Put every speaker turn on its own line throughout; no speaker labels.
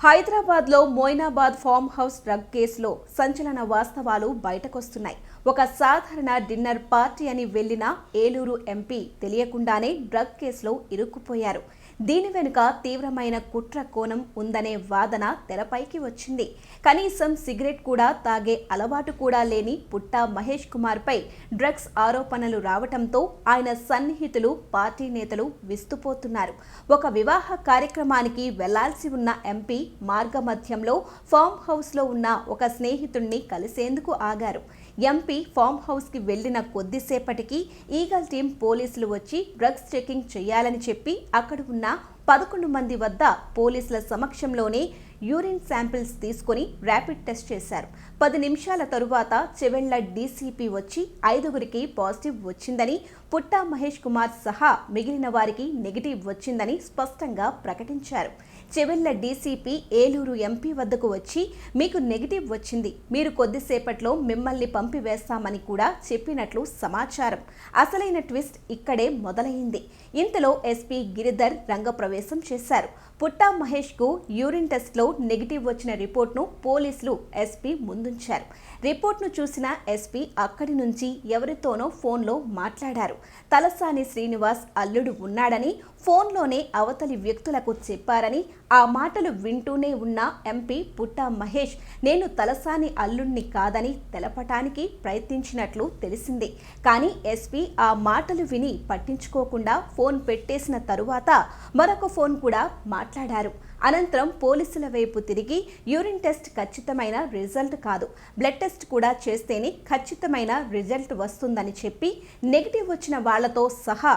హైదరాబాద్లో Moinabad farm house drug కేసులో సంచలన వాస్తవాలు బయటకొస్తున్నాయి. ఒక సాధారణ డిన్నర్ పార్టీ అని వెళ్లిన ఏలూరు ఎంపీ తెలియకుండానే డ్రగ్ కేసులో ఇరుక్కుపోయారు. దీని వెనుక తీవ్రమైన కుట్ర కోణం ఉందనే వాదన తెరపైకి వచ్చింది. కనీసం సిగరెట్ కూడా తాగే అలవాటు కూడా లేని పుట్టా మహేష్ కుమార్ పై డ్రగ్స్ ఆరోపణలు రావటంతో ఆయన సన్నిహితులు, పార్టీ నేతలు విస్తుపోతున్నారు. ఒక వివాహ కార్యక్రమానికి వెళ్లాల్సి ఉన్న ఎంపీ మార్గమధ్యంలో ఫామ్ హౌస్లో ఉన్న ఒక స్నేహితుణ్ణి కలిసేందుకు ఆగారు. ఎంపీ ఫామ్ హౌస్కి వెళ్లిన కొద్దిసేపటికి ఈగల్ టీం పోలీసులు వచ్చి డ్రగ్స్ చెకింగ్ చేయాలని చెప్పి అక్కడ ఉన్న 11 మంది వద్ద పోలీసుల సమక్షంలోనే యూరిన్ శాంపిల్స్ తీసుకుని ర్యాపిడ్ టెస్ట్ చేశారు. 10 నిమిషాల తరువాత చెవెళ్ల డీసీపీ వచ్చి 5గురికి పాజిటివ్ వచ్చిందని, పుట్టా మహేష్ కుమార్ సహా మిగిలిన వారికి నెగిటివ్ వచ్చిందని స్పష్టంగా ప్రకటించారు. చెవెళ్ల డీసీపీ ఏలూరు ఎంపీ వద్దకు వచ్చి మీకు నెగిటివ్ వచ్చింది, మీరు కొద్దిసేపట్లో మిమ్మల్ని పంపివేస్తామని కూడా చెప్పినట్లు సమాచారం. అసలైన ట్విస్ట్ ఇక్కడే మొదలైంది. ఇంతలో ఎస్పీ గిరిధర్ రంగప్రవేశం చేశారు. పుట్టా మహేష్ కు యూరిన్ టెస్ట్ లో నెగిటివ్ వచ్చిన రిపోర్ట్ను పోలీసులు ఎస్పీ ముందుంచారు. రిపోర్ట్ను చూసిన ఎస్పీ అక్కడి నుంచి ఎవరితోనో ఫోన్లో మాట్లాడారు. తలసాని శ్రీనివాస్ అల్లుడు ఉన్నాడని, ఫోన్లోనే అవతలి వ్యక్తులకు చెప్పారని, ఆ మాటలు వింటూనే ఉన్న ఎంపీ పుట్టా మహేష్ నేను తలసాని అల్లుణ్ణి కాదని తెలపటానికి ప్రయత్నించినట్లు తెలిసింది. కానీ ఎస్పీ ఆ మాటలు విని పట్టించుకోకుండా ఫోన్ పెట్టేసిన తరువాత మరొక ఫోన్ కూడా మాట్లాడారు. అనంతరం పోలీసుల వైపు తిరిగి యూరిన్ టెస్ట్ ఖచ్చితమైన రిజల్ట్ కాదు, బ్లడ్ టెస్ట్ కూడా చేస్తేనే ఖచ్చితమైన రిజల్ట్ వస్తుందని చెప్పి నెగిటివ్ వచ్చిన వాళ్లతో సహా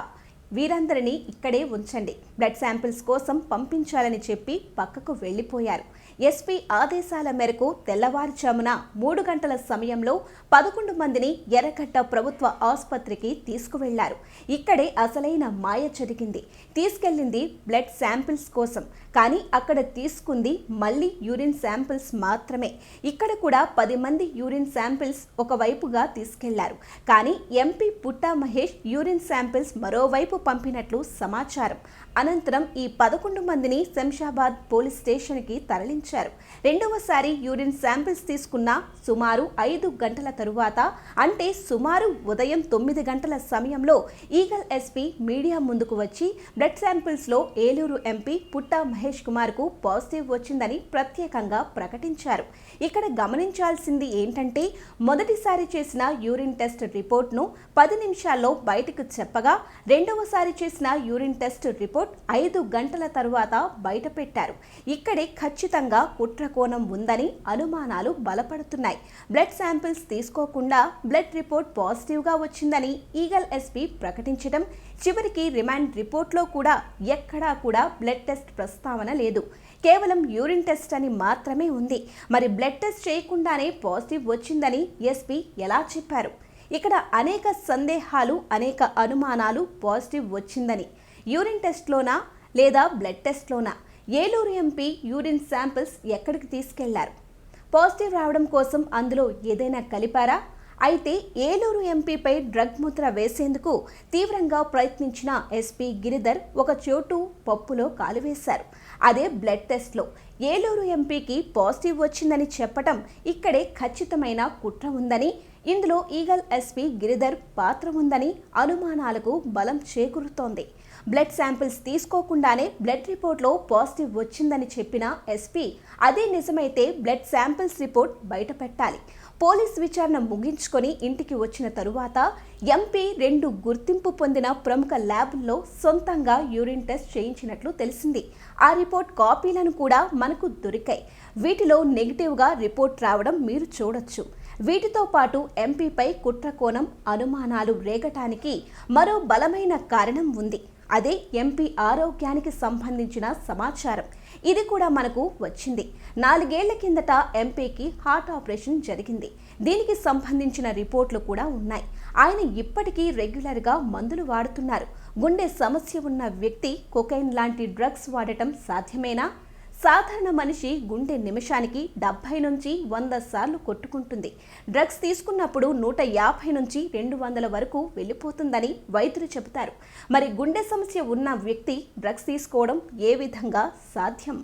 వీరందరినీ ఇక్కడే ఉంచండి, బ్లడ్ శాంపిల్స్ కోసం పంపించాలని చెప్పి పక్కకు వెళ్లిపోయారు. ఎస్పీ ఆదేశాల మేరకు తెల్లవారుజామున 3 గంటల సమయంలో 11 మందిని ఎర్రగడ్డ ప్రభుత్వ ఆసుపత్రికి తీసుకువెళ్లారు. ఇక్కడే అసలైన మాయ జరిగింది. తీసుకెళ్లింది బ్లడ్ శాంపిల్స్ కోసం, కానీ అక్కడ తీసుకుంది మళ్లీ యూరిన్ శాంపిల్స్ మాత్రమే. ఇక్కడ కూడా 10 మంది యూరిన్ శాంపిల్స్ ఒకవైపుగా తీసుకెళ్లారు. కానీ ఎంపీ పుట్టా మహేష్ యూరిన్ శాంపిల్స్ మరోవైపు పంపినట్లు సమాచారం. అనంతరం ఈ 11 మందిని శంషాబాద్ పోలీస్ స్టేషన్కి తరలించారు. రెండవసారి యూరిన్ శాంపిల్స్ తీసుకున్న సుమారు 5 గంటల తరువాత, అంటే సుమారు ఉదయం 9 గంటల సమయంలో ఈగల్ ఎస్పీ మీడియా ముందుకు వచ్చి బ్లడ్ శాంపిల్స్లో ఏలూరు ఎంపీ పుట్టా మహేష్ కుమార్కు పాజిటివ్ వచ్చిందని ప్రత్యేకంగా ప్రకటించారు. ఇక్కడ గమనించాల్సింది ఏంటంటే, మొదటిసారి చేసిన యూరిన్ టెస్ట్ రిపోర్ట్ను 10 నిమిషాల్లో బయటకు చెప్పగా, రెండవసారి చేసిన యూరిన్ టెస్ట్ రిపోర్ట్ 5 గంటల తరువాత బయటపెట్టారు. ఇక్కడే ఖచ్చితంగా కుట్ర కోణం ఉందని అనుమానాలు బలపడుతున్నాయి. బ్లడ్ శాంపిల్స్ తీసుకోకుండా బ్లడ్ రిపోర్ట్ పాజిటివ్గా వచ్చిందని ఈగల్ ఎస్పీ ప్రకటించడం, చివరికి రిమాండ్ రిపోర్ట్లో కూడా ఎక్కడా కూడా బ్లడ్ టెస్ట్ ప్రస్తావన లేదు. కేవలం యూరిన్ టెస్ట్ అని మాత్రమే ఉంది. మరి బ్లడ్ టెస్ట్ చేయకుండానే పాజిటివ్ వచ్చిందని ఎస్పీ ఎలా చెప్పారు? ఇక్కడ అనేక సందేహాలు, అనేక అనుమానాలు. పాజిటివ్ వచ్చిందని యూరిన్ టెస్ట్లోనా లేదా బ్లడ్ టెస్ట్లోనా? ఏలూరు ఎంపీ యూరిన్ శాంపిల్స్ ఎక్కడికి తీసుకెళ్లారు? పాజిటివ్ రావడం కోసం అందులో ఏదైనా కలిపారా? అయితే ఏలూరు ఎంపీపై డ్రగ్ ముద్ర వేసేందుకు తీవ్రంగా ప్రయత్నించిన ఎస్పీ గిరిధర్ ఒక చోటు పప్పులో కాలు వేశారు. అదే బ్లడ్ టెస్ట్లో ఏలూరు ఎంపీకి పాజిటివ్ వచ్చిందని చెప్పటం ఇక్కడే ఖచ్చితమైన కుట్ర ఉందని, ఇందులో ఈగల్ ఎస్పీ గిరిధర్ పాత్ర ఉందని అనుమానాలకు బలం చేకూరుతోంది. బ్లడ్ శాంపిల్స్ తీసుకోకుండానే బ్లడ్ రిపోర్ట్లో పాజిటివ్ వచ్చిందని చెప్పిన ఎస్పీ, అదే నిజమైతే బ్లడ్ శాంపిల్స్ రిపోర్ట్ బయట పెట్టాలి. పోలీస్ విచారణ ముగించుకొని ఇంటికి వచ్చిన తరువాత ఎంపీ 2 గుర్తింపు పొందిన ప్రముఖ ల్యాబ్ల్లో సొంతంగా యూరిన్ టెస్ట్ చేయించినట్లు తెలిసింది. ఆ రిపోర్ట్ కాపీలను కూడా మనకు దొరికాయి. వీటిలో నెగిటివ్గా రిపోర్ట్ రావడం మీరు చూడొచ్చు. వీటితో పాటు ఎంపీపై కుట్ర కోణం, అనుమానాలు రేగటానికి మరో బలమైన కారణం ఉంది. అదే ఎంపీ ఆరోగ్యానికి సంబంధించిన సమాచారం. ఇది కూడా మనకు వచ్చింది. 4 ఏళ్ల కిందట ఎంపీకి హార్ట్ ఆపరేషన్ జరిగింది. దీనికి సంబంధించిన రిపోర్ట్లు కూడా ఉన్నాయి. ఆయన ఇప్పటికీ రెగ్యులర్గా మందులు వాడుతున్నారు. గుండె సమస్య ఉన్న వ్యక్తి కొకైన్ లాంటి డ్రగ్స్ వాడటం సాధ్యమేనా? సాధారణ మనిషి గుండె నిమిషానికి 70 నుంచి 100 సార్లు కొట్టుకుంటుంది. డ్రగ్స్ తీసుకున్నప్పుడు 150 నుంచి 200 వరకు వెళ్ళిపోతుందని వైద్యులు చెబుతారు. మరి గుండె సమస్య ఉన్న వ్యక్తి డ్రగ్స్ తీసుకోవడం ఏ విధంగా సాధ్యం?